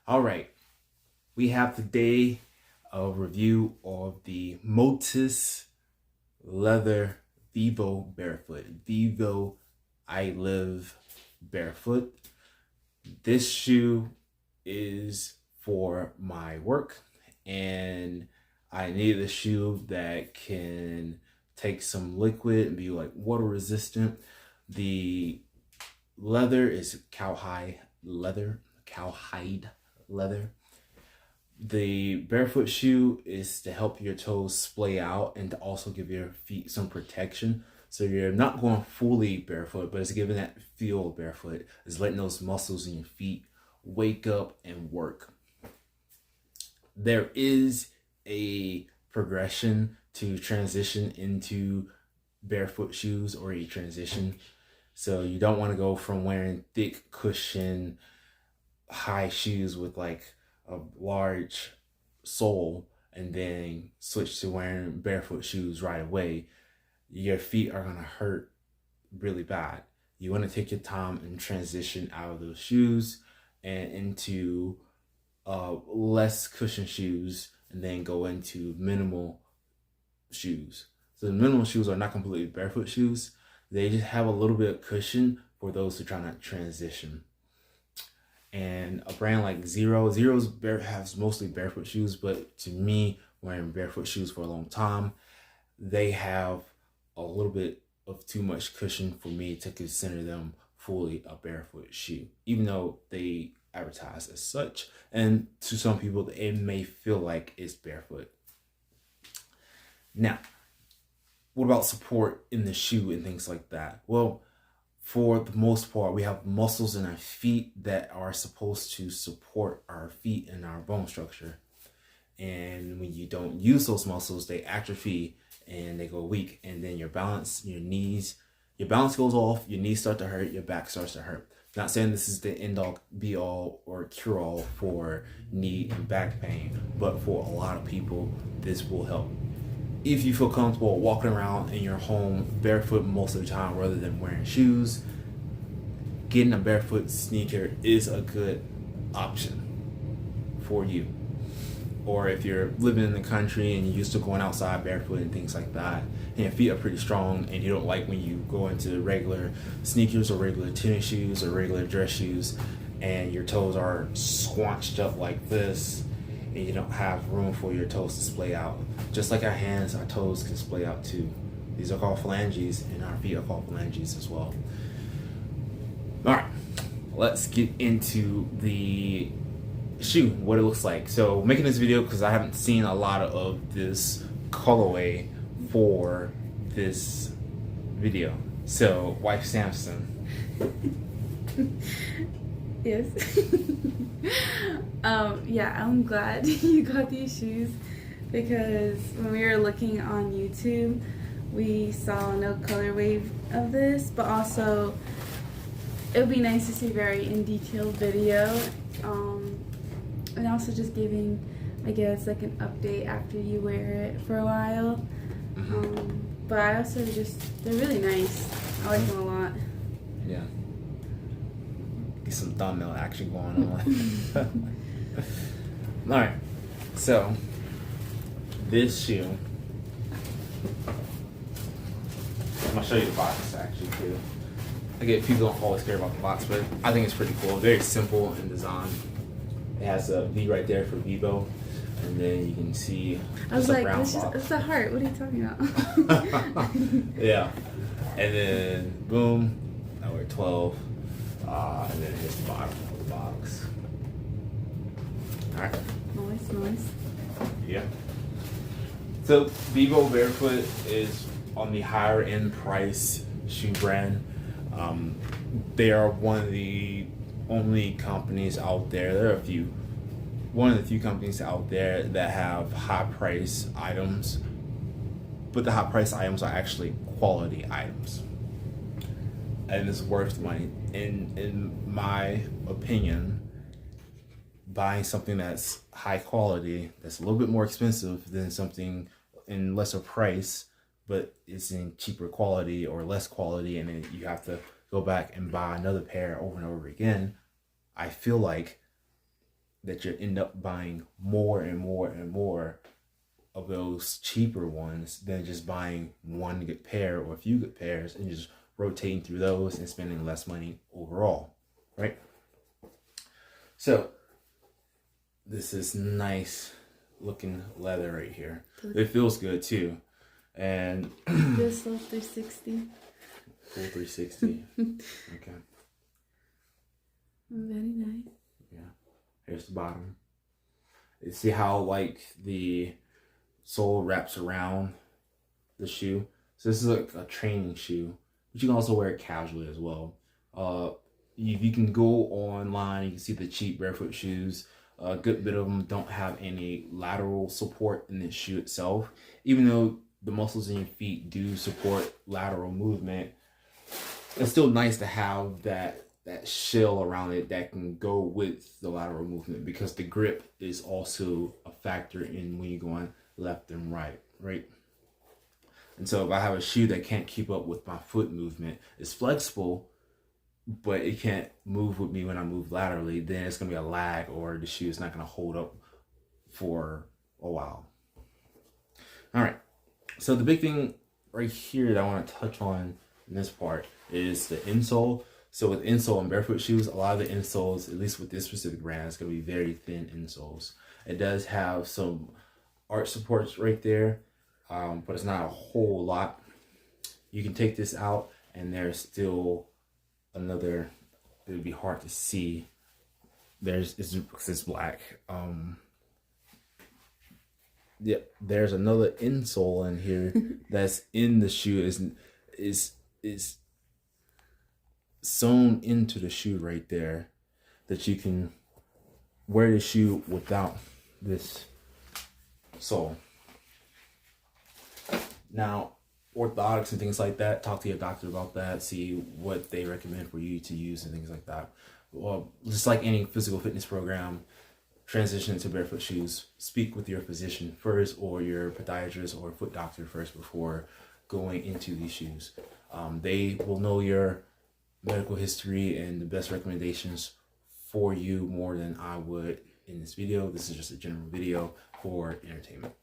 All right, we have today a review of the Motus leather Vivobarefoot. Vivo, I live barefoot. This shoe is for my work, and I need a shoe that can take some liquid and be like water resistant. The leather is cowhide leather. The barefoot shoe is to help your toes splay out and to also give your feet some protection. So you're not going fully barefoot, but it's giving that feel of barefoot. It's letting those muscles in your feet wake up and work. There is a progression to transition into barefoot shoes, or a transition. So you don't want to go from wearing thick cushion high shoes with like a large sole and then switch to wearing barefoot shoes right away. Your feet are gonna hurt really bad. You want to take your time and transition out of those shoes and into less cushion shoes, and then go into minimal shoes. So the minimal shoes are not completely barefoot shoes. They just have a little bit of cushion for those who try not to transition. And a brand like Zero's has mostly barefoot shoes, but to me, wearing barefoot shoes for a long time, they have a little bit of too much cushion for me to consider them fully a barefoot shoe, even though they advertise as such. And to some people, it may feel like it's barefoot. Now, what about support in the shoe and things like that? Well, for the most part, we have muscles in our feet that are supposed to support our feet and our bone structure. And when you don't use those muscles, they atrophy and they go weak. And then your balance, your balance goes off, your knees start to hurt, your back starts to hurt. Not saying this is the end all, be all, or cure all for knee and back pain, but for a lot of people, this will help. If you feel comfortable walking around in your home barefoot most of the time rather than wearing shoes, getting a barefoot sneaker is a good option for you. Or if you're living in the country and you're used to going outside barefoot and things like that, and your feet are pretty strong and you don't like when you go into regular sneakers or regular tennis shoes or regular dress shoes and your toes are squanched up like this, and you don't have room for your toes to splay out. Just like our hands, our toes can splay out too. These are called phalanges, and our feet are called phalanges as well. All right, let's get into the shoe, what it looks like. So making this video because I haven't seen a lot of this colorway for this video. So, wife Sampson. Yes. Yeah, I'm glad you got these shoes, because when we were looking on YouTube, we saw no colorway of this, but also it would be nice to see very in detail video, and also just giving, I guess, like an update after you wear it for a while. But I also they're really nice. I like them a lot. Yeah. Get some thumbnail action going on. Alright, so this shoe, I'm gonna show you the box actually too. I get people don't always care about the box, but I think it's pretty cool. Very simple in design. It has a V right there for Vivo, and then you can see I was like, box. it's a heart. What are you talking about? Yeah, and then boom, now we're 12. And then here's the bottom of the box. Alright. Nice. Yeah. So Vivobarefoot is on the higher end price shoe brand. They are one of the only companies out there. There are one of the few companies out there that have high price items, but the high price items are actually quality items. And it's worth money. In my opinion, buying something that's high quality, that's a little bit more expensive than something in lesser price, but it's in cheaper quality or less quality, and then you have to go back and buy another pair over and over again, I feel like that you end up buying more and more and more of those cheaper ones than just buying one good pair or a few good pairs and just rotating through those and spending less money overall, right? So this is nice looking leather right here. It feels good too. And this full 360. Full 360. Okay. Very nice. Yeah. Here's the bottom. You see how like the sole wraps around the shoe? So this is like a training shoe, but you can also wear it casually as well. You can go online, you can see the cheap barefoot shoes. A good bit of them don't have any lateral support in the shoe itself. Even though the muscles in your feet do support lateral movement, it's still nice to have that shell around it that can go with the lateral movement, because the grip is also a factor in when you're going left and right. And so if I have a shoe that can't keep up with my foot movement, it's flexible, but it can't move with me when I move laterally, then it's going to be a lag, or the shoe is not going to hold up for a while. All right. So the big thing right here that I want to touch on in this part is the insole. So with insole and barefoot shoes, a lot of the insoles, at least with this specific brand, is going to be very thin insoles. It does have some arch supports right there, but it's not a whole lot. You can take this out and there's still another, it would be hard to see. It's black. Yeah, there's another insole in here that's in the shoe, is sewn into the shoe right there, that you can wear the shoe without this sole. Now, orthotics and things like that, talk to your doctor about that, see what they recommend for you to use and things like that. Well, just like any physical fitness program, transition to barefoot shoes, speak with your physician first, or your podiatrist or foot doctor first before going into these shoes. They will know your medical history and the best recommendations for you more than I would in this video. This is just a general video for entertainment.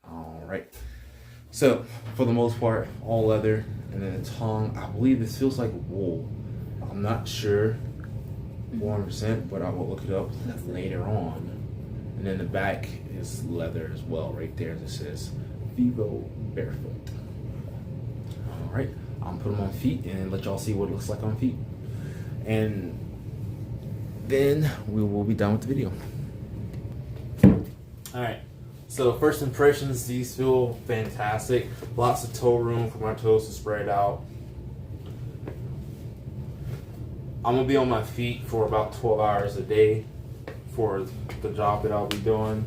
All right. So for the most part, all leather, and then the tongue, I believe this feels like wool. I'm not sure 100%, but I will look it up later on. And then the back is leather as well, right there. This says Vivobarefoot. All right, I'm put them on feet and let y'all see what it looks like on feet, and then we will be done with the video. All right. So first impressions, these feel fantastic. Lots of toe room for my toes to spread out. I'm gonna be on my feet for about 12 hours a day for the job that I'll be doing.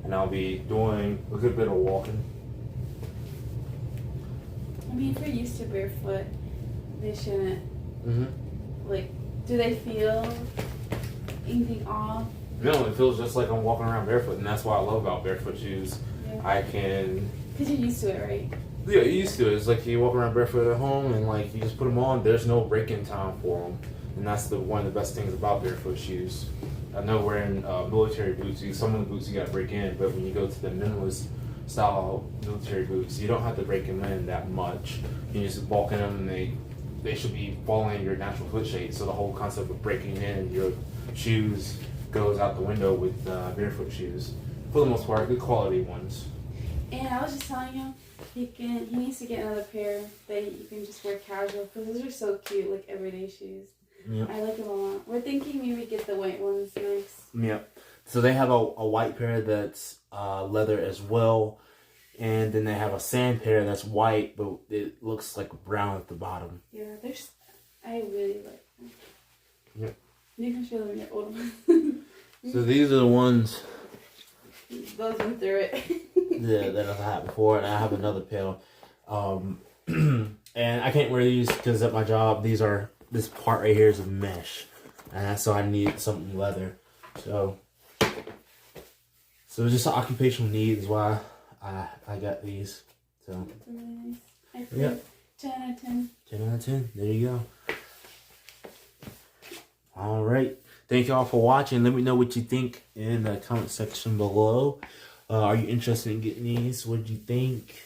And I'll be doing a good bit of walking. I mean, if you're used to barefoot, they shouldn't, like, do they feel anything off? No, it feels just like I'm walking around barefoot, and that's what I love about barefoot shoes. Yeah. I can... Because you're used to it, right? Yeah, you're used to it. It's like you walk around barefoot at home, and like you just put them on. There's no break-in time for them, and that's one of the best things about barefoot shoes. I know wearing military boots, some of the boots you got to break in, but when you go to the minimalist style military boots, you don't have to break them in that much. You just walk in them, and they should be following your natural foot shape. So the whole concept of breaking in your shoes goes out the window with barefoot shoes. For the most part, good quality ones. And I was just telling him he needs to get another pair that you can just wear casual, because those are so cute, like everyday shoes. Yep. I like them a lot. We're thinking maybe get the white ones next. Yep. So they have a white pair that's leather as well, and then they have a sand pair that's white, but it looks like brown at the bottom. Yeah, I really like them. Yep. You can show them your old ones. So these are the ones. Those went through it. Yeah, that I've had before, and I have another pair. And I can't wear these because at my job, this part right here is a mesh, and so I need something leather. So it's just an occupational need is why I got these. So really nice. I think 10 out of 10. 10 out of 10. There you go. All right. Thank y'all for watching. Let me know what you think in the comment section below. Are you interested in getting these? What do you think?